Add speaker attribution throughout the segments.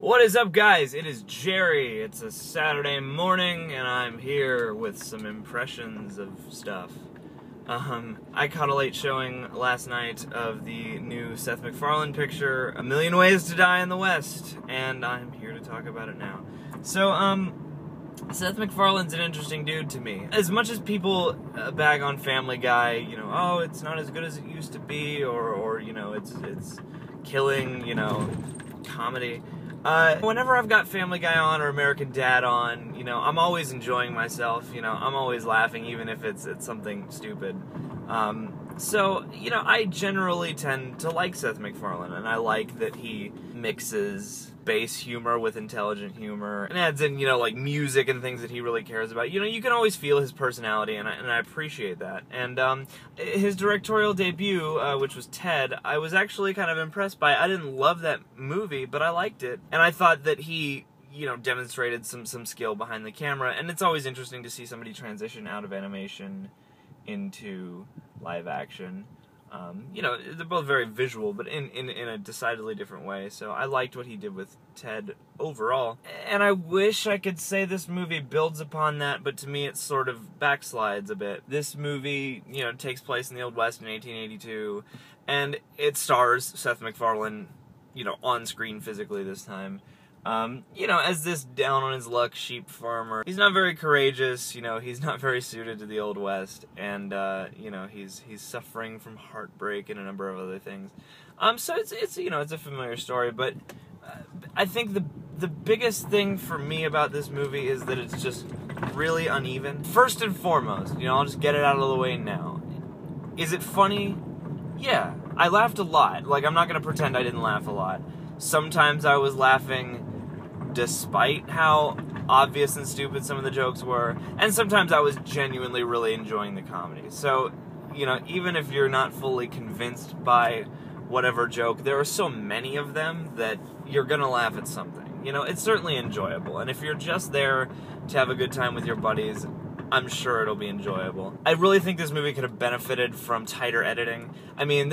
Speaker 1: What is up, guys? It is Jerry. It's a Saturday morning, and I'm here with some impressions of stuff. I caught a late showing last night of the new Seth MacFarlane picture, A Million Ways to Die in the West, and I'm here to talk about it now. So, Seth MacFarlane's an interesting dude to me. As much as people bag on Family Guy, you know, oh, it's not as good as it used to be, or you know, it's killing, you know, comedy. Whenever I've got Family Guy on or American Dad on, you know, I'm always enjoying myself, you know, I'm always laughing even if it's something stupid. So, you know, I generally tend to like Seth MacFarlane, and I like that he mixes base humor with intelligent humor, and adds in, you know, like music and things that he really cares about. You know, you can always feel his personality, and I appreciate that. And his directorial debut, which was Ted, I was actually kind of impressed by. I didn't love that movie, but I liked it, and I thought that he, you know, demonstrated some skill behind the camera, and it's always interesting to see somebody transition out of animation into live action. You know, they're both very visual, but in a decidedly different way, so I liked what he did with Ted overall. And I wish I could say this movie builds upon that, but to me it sort of backslides a bit. This movie, you know, takes place in the Old West in 1882, and it stars Seth MacFarlane, you know, on screen physically this time. You know, as this down-on-his-luck sheep farmer. He's not very courageous, you know, he's not very suited to the Old West, and, you know, he's suffering from heartbreak and a number of other things. So it's you know, it's a familiar story, but I think the biggest thing for me about this movie is that it's just really uneven. First and foremost, you know, I'll just get it out of the way now. Is it funny? Yeah, I laughed a lot. Like, I'm not gonna pretend I didn't laugh a lot. Sometimes I was laughing despite how obvious and stupid some of the jokes were, and sometimes I was genuinely really enjoying the comedy. So, you know, even if you're not fully convinced by whatever joke, there are so many of them that you're gonna laugh at something. You know, it's certainly enjoyable, and if you're just there to have a good time with your buddies, I'm sure it'll be enjoyable. I really think this movie could have benefited from tighter editing. I mean,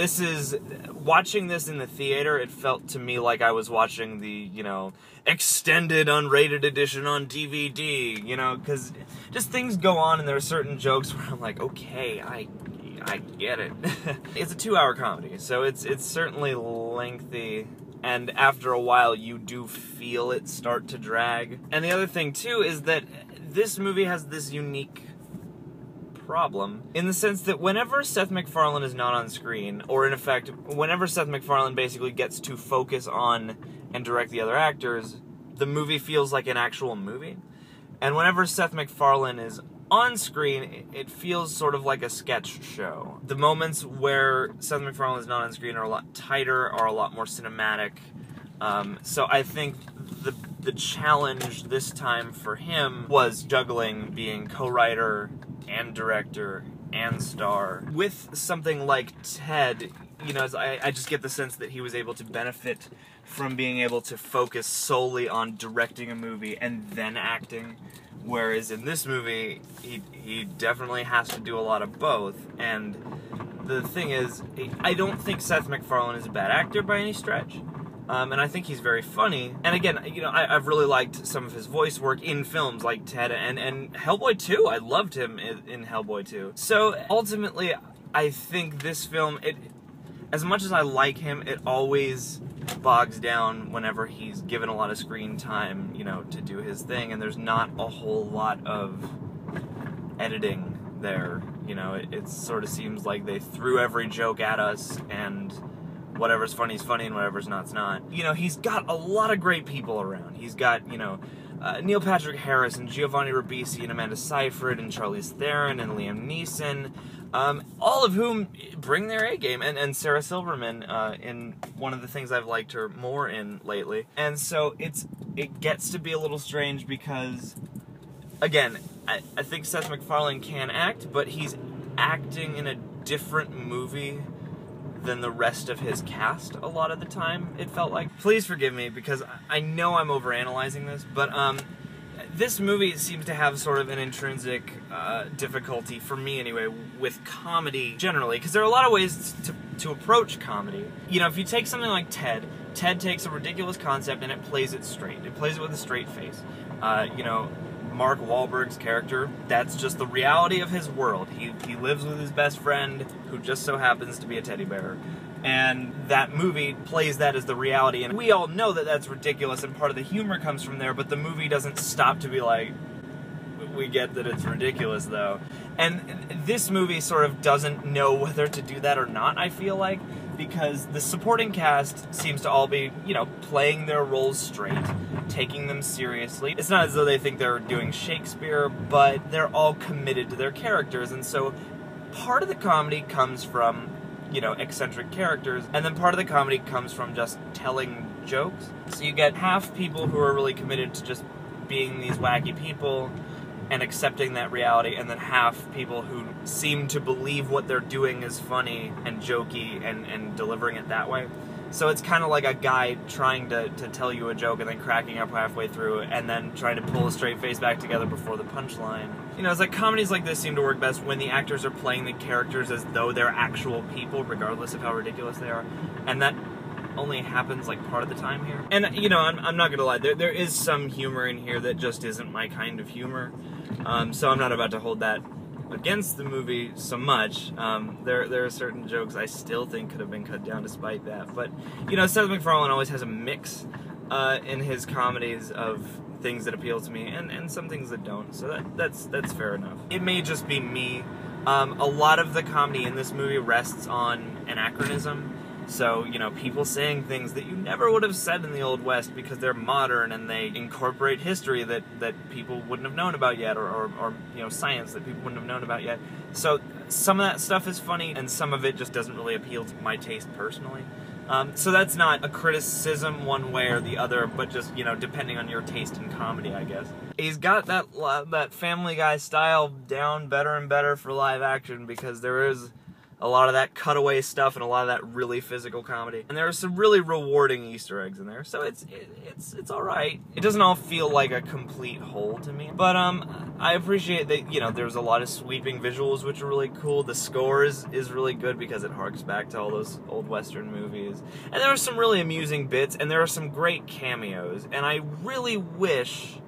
Speaker 1: watching this in the theater, it felt to me like I was watching the, you know, extended unrated edition on DVD, you know, because just things go on and there are certain jokes where I'm like, okay, I get it. It's a 2-hour comedy, so it's certainly lengthy, and after a while you do feel it start to drag. And the other thing too is that this movie has this unique problem in the sense that whenever Seth MacFarlane is not on screen, or in effect, whenever Seth MacFarlane basically gets to focus on and direct the other actors, the movie feels like an actual movie. And whenever Seth MacFarlane is on screen, it feels sort of like a sketch show. The moments where Seth MacFarlane is not on screen are a lot tighter, are a lot more cinematic. So I think the challenge this time for him was juggling being co-writer and director and star. With something like Ted, you know, I just get the sense that he was able to benefit from being able to focus solely on directing a movie and then acting, whereas in this movie, he definitely has to do a lot of both. And the thing is, I don't think Seth MacFarlane is a bad actor by any stretch. And I think he's very funny. And again, you know, I've really liked some of his voice work in films like Ted and Hellboy 2. I loved him in Hellboy 2. So ultimately, I think this film, as much as I like him, it always bogs down whenever he's given a lot of screen time, you know, to do his thing, and there's not a whole lot of editing there. You know, it sort of seems like they threw every joke at us, and whatever's funny is funny and whatever's not's not. You know, he's got a lot of great people around. He's got, you know, Neil Patrick Harris and Giovanni Ribisi and Amanda Seyfried and Charlize Theron and Liam Neeson, all of whom bring their A-game, and Sarah Silverman in one of the things I've liked her more in lately. And so it gets to be a little strange because, again, I think Seth MacFarlane can act, but he's acting in a different movie than the rest of his cast a lot of the time, it felt like. Please forgive me, because I know I'm overanalyzing this, but this movie seems to have sort of an intrinsic difficulty, for me anyway, with comedy generally, because there are a lot of ways to approach comedy. You know, if you take something like Ted, Ted takes a ridiculous concept and it plays it straight. It plays it with a straight face. You know, Mark Wahlberg's character, that's just the reality of his world. He lives with his best friend, who just so happens to be a teddy bear. And that movie plays that as the reality. And we all know that that's ridiculous, and part of the humor comes from there, but the movie doesn't stop to be like, we get that it's ridiculous, though. And this movie sort of doesn't know whether to do that or not, I feel like, because the supporting cast seems to all be, you know, playing their roles straight, taking them seriously. It's not as though they think they're doing Shakespeare, but they're all committed to their characters, and so part of the comedy comes from, you know, eccentric characters, and then part of the comedy comes from just telling jokes. So you get half people who are really committed to just being these wacky people and accepting that reality, and then half people who seem to believe what they're doing is funny and jokey and delivering it that way. So it's kind of like a guy trying to tell you a joke and then cracking up halfway through and then trying to pull a straight face back together before the punchline. You know, it's like comedies like this seem to work best when the actors are playing the characters as though they're actual people, regardless of how ridiculous they are. And that only happens like part of the time here. And, you know, I'm not gonna lie, there is some humor in here that just isn't my kind of humor. So I'm not about to hold that against the movie so much. There are certain jokes I still think could have been cut down despite that. But, you know, Seth MacFarlane always has a mix in his comedies of things that appeal to me and some things that don't. So that's fair enough. It may just be me. A lot of the comedy in this movie rests on anachronism. So, you know, people saying things that you never would have said in the Old West because they're modern and they incorporate history that people wouldn't have known about yet, or you know, science that people wouldn't have known about yet. So some of that stuff is funny, and some of it just doesn't really appeal to my taste personally. So that's not a criticism one way or the other, but just, you know, depending on your taste in comedy, I guess. He's got that Family Guy style down better and better for live action, because there is a lot of that cutaway stuff and a lot of that really physical comedy. And there are some really rewarding Easter eggs in there, so it's alright. It doesn't all feel like a complete whole to me, but I appreciate that, you know, there's a lot of sweeping visuals which are really cool. The score is really good because it harks back to all those old Western movies. And there are some really amusing bits, and there are some great cameos, and I really wish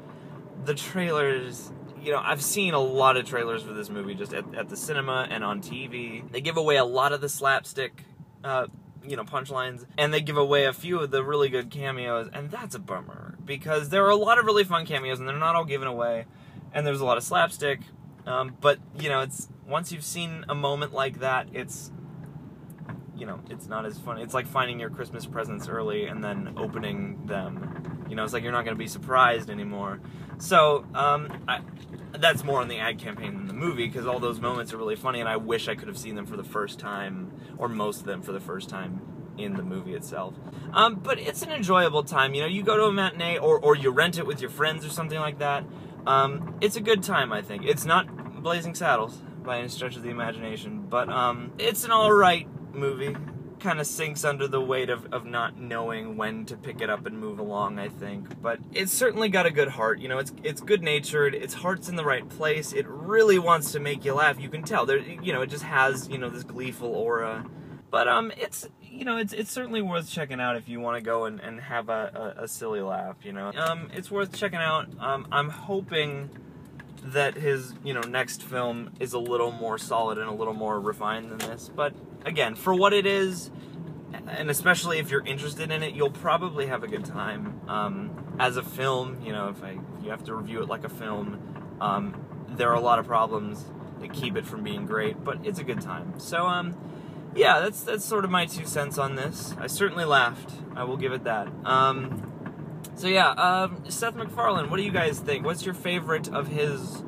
Speaker 1: the trailers... You know, I've seen a lot of trailers for this movie just at the cinema and on TV. They give away a lot of the slapstick, you know, punchlines, and they give away a few of the really good cameos, and that's a bummer, because there are a lot of really fun cameos, and they're not all given away, and there's a lot of slapstick, but, you know, it's, once you've seen a moment like that, it's, you know, it's not as funny. It's like finding your Christmas presents early and then opening them. You know, it's like you're not going to be surprised anymore. So, that's more on the ad campaign than the movie, because all those moments are really funny, and I wish I could have seen them for the first time, or most of them for the first time in the movie itself. But it's an enjoyable time. You know, you go to a matinee, or you rent it with your friends or something like that. It's a good time, I think. It's not Blazing Saddles, by any stretch of the imagination, but it's an alright movie. Kind of sinks under the weight of not knowing when to pick it up and move along, I think. But it's certainly got a good heart. You know, it's good-natured. Its heart's in the right place. It really wants to make you laugh. You can tell. There, you know, it just has, you know, this gleeful aura. But it's, you know, it's certainly worth checking out if you want to go and have a silly laugh. You know, it's worth checking out. I'm hoping that his, you know, next film is a little more solid and a little more refined than this. But again, for what it is, and especially if you're interested in it, you'll probably have a good time. As a film, you know, if you have to review it like a film, there are a lot of problems that keep it from being great, but it's a good time. So, yeah, that's sort of my 2 cents on this. I certainly laughed. I will give it that. So yeah, Seth MacFarlane, what do you guys think? What's your favorite of his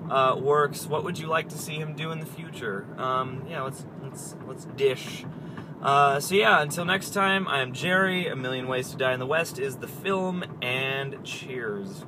Speaker 1: works? What would you like to see him do in the future? Yeah, let's dish. So yeah, until next time, I am Jerry. A Million Ways to Die in the West is the film, and cheers.